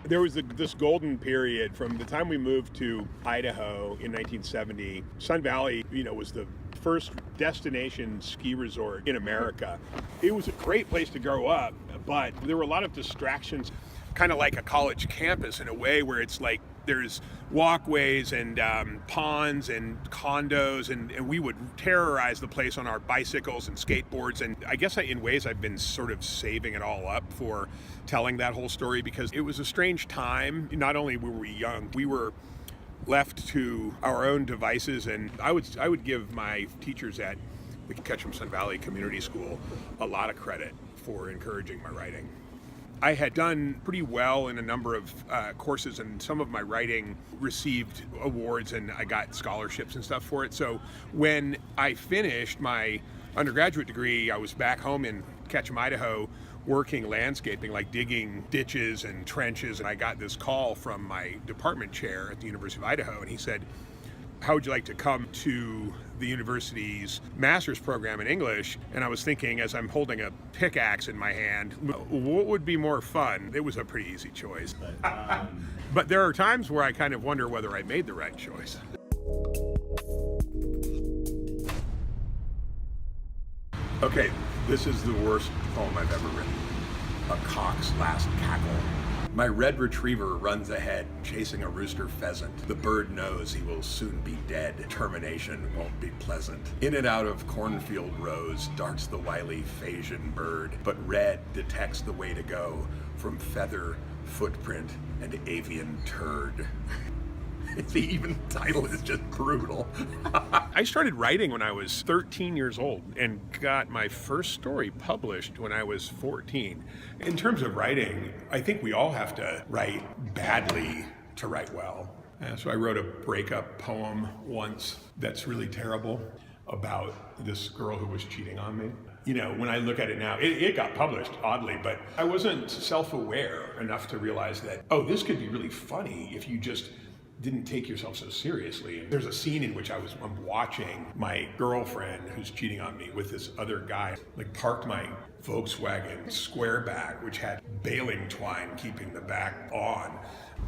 There was this golden period from the time we moved to Idaho in 1970. Sun Valley, was the first destination ski resort in America. It was a great place to grow up, but there were a lot of distractions, kind of like a college campus in a way, where it's like there's walkways and ponds and condos, and we would terrorize the place on our bicycles and skateboards. And I guess in ways I've been sort of saving it all up for telling that whole story, because it was a strange time. Not only were we young, we were left to our own devices, and I would give my teachers at the Ketchum Sun Valley Community School a lot of credit for encouraging my writing. I had done pretty well in a number of courses, and some of my writing received awards, and I got scholarships and stuff for it. So when I finished my undergraduate degree, I was back home in Ketchum, Idaho, working landscaping, like digging ditches and trenches, and I got this call from my department chair at the University of Idaho, and he said, "How would you like to come to the university's master's program in English?" And I was thinking, as I'm holding a pickaxe in my hand, what would be more fun? It was a pretty easy choice. But there are times where I kind of wonder whether I made the right choice. Okay, this is the worst poem I've ever written. A cock's last cackle. My red retriever runs ahead, chasing a rooster pheasant. The bird knows he will soon be dead. Termination won't be pleasant. In and out of cornfield rows darts the wily Phasian bird, but red detects the way to go from feather, footprint, and avian turd. The even title is just brutal. I started writing when I was 13 years old and got my first story published when I was 14. In terms of writing, I think we all have to write badly to write well. So I wrote a breakup poem once that's really terrible about this girl who was cheating on me. When I look at it now, it got published, oddly, but I wasn't self-aware enough to realize that, oh, this could be really funny if you just didn't take yourself so seriously. There's a scene in which I'm watching my girlfriend who's cheating on me with this other guy, parked my Volkswagen square back, which had baling twine keeping the back on,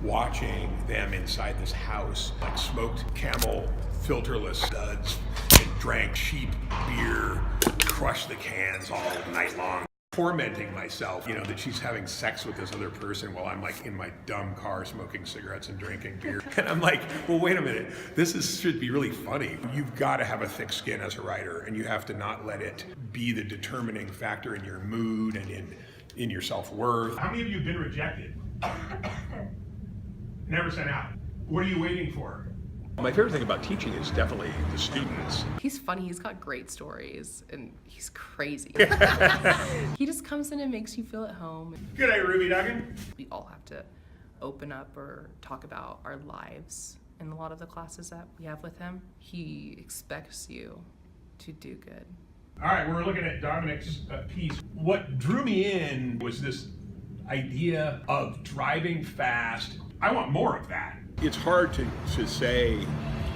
watching them inside this house, smoked Camel filterless studs and drank cheap beer, crushed the cans all night long. Tormenting myself, that she's having sex with this other person while I'm in my dumb car smoking cigarettes and drinking beer. And I'm like, well, wait a minute, should be really funny. You've got to have a thick skin as a writer, and you have to not let it be the determining factor in your mood and in your self-worth. How many of you have been rejected? Never sent out. What are you waiting for? My favorite thing about teaching is definitely the students. He's funny, he's got great stories, and he's crazy. He just comes in and makes you feel at home. Good day, Ruby Duggan. We all have to open up or talk about our lives in a lot of the classes that we have with him. He expects you to do good. All right, we're looking at Dominic's piece. What drew me in was this idea of driving fast. I want more of that. It's hard to say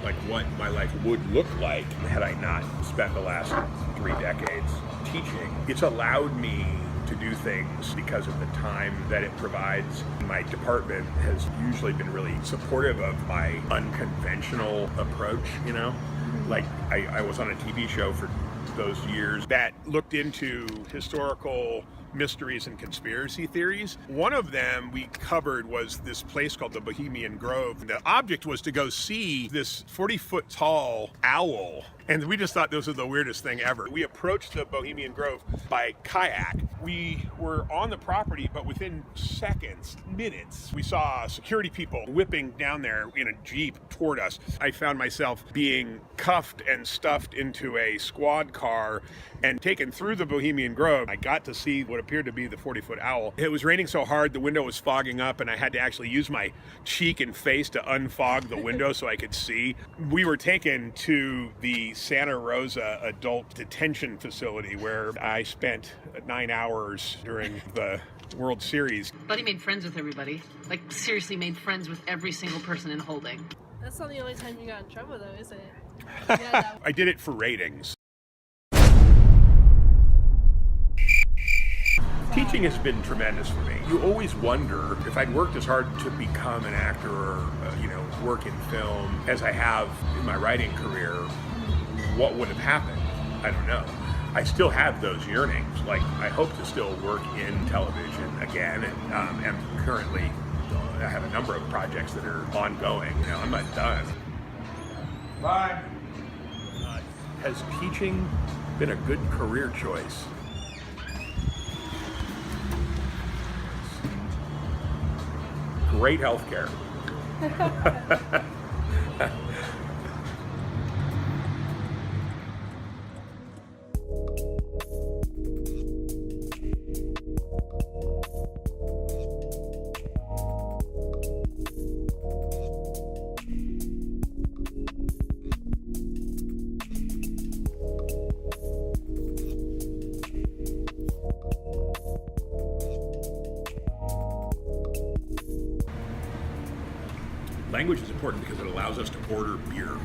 what my life would look like had I not spent the last 3 decades teaching. It's allowed me to do things because of the time that it provides. My department has usually been really supportive of my unconventional approach, I was on a TV show for those years that looked into historical mysteries and conspiracy theories. One of them we covered was this place called the Bohemian Grove. The object was to go see this 40-foot tall owl, and we just thought this was the weirdest thing ever. We approached the Bohemian Grove by kayak. We were on the property, but within seconds, minutes, we saw security people whipping down there in a Jeep toward us. I found myself being cuffed and stuffed into a squad car and taken through the Bohemian Grove. I got to see what appeared to be the 40-foot owl. It was raining so hard, the window was fogging up, and I had to actually use my cheek and face to unfog the window so I could see. We were taken to the Santa Rosa adult detention facility where I spent 9 hours during the World Series. Buddy made friends with everybody. Seriously made friends with every single person in holding. That's not the only time you got in trouble though, is it? I did it for ratings. Teaching has been tremendous for me. You always wonder if I'd worked as hard to become an actor or, work in film as I have in my writing career, what would have happened? I don't know. I still have those yearnings. Like, I hope to still work in television again, and currently I have a number of projects that are ongoing. I'm not done. Bye. Has teaching been a good career choice? Great healthcare. Language is important because it allows us to order beer.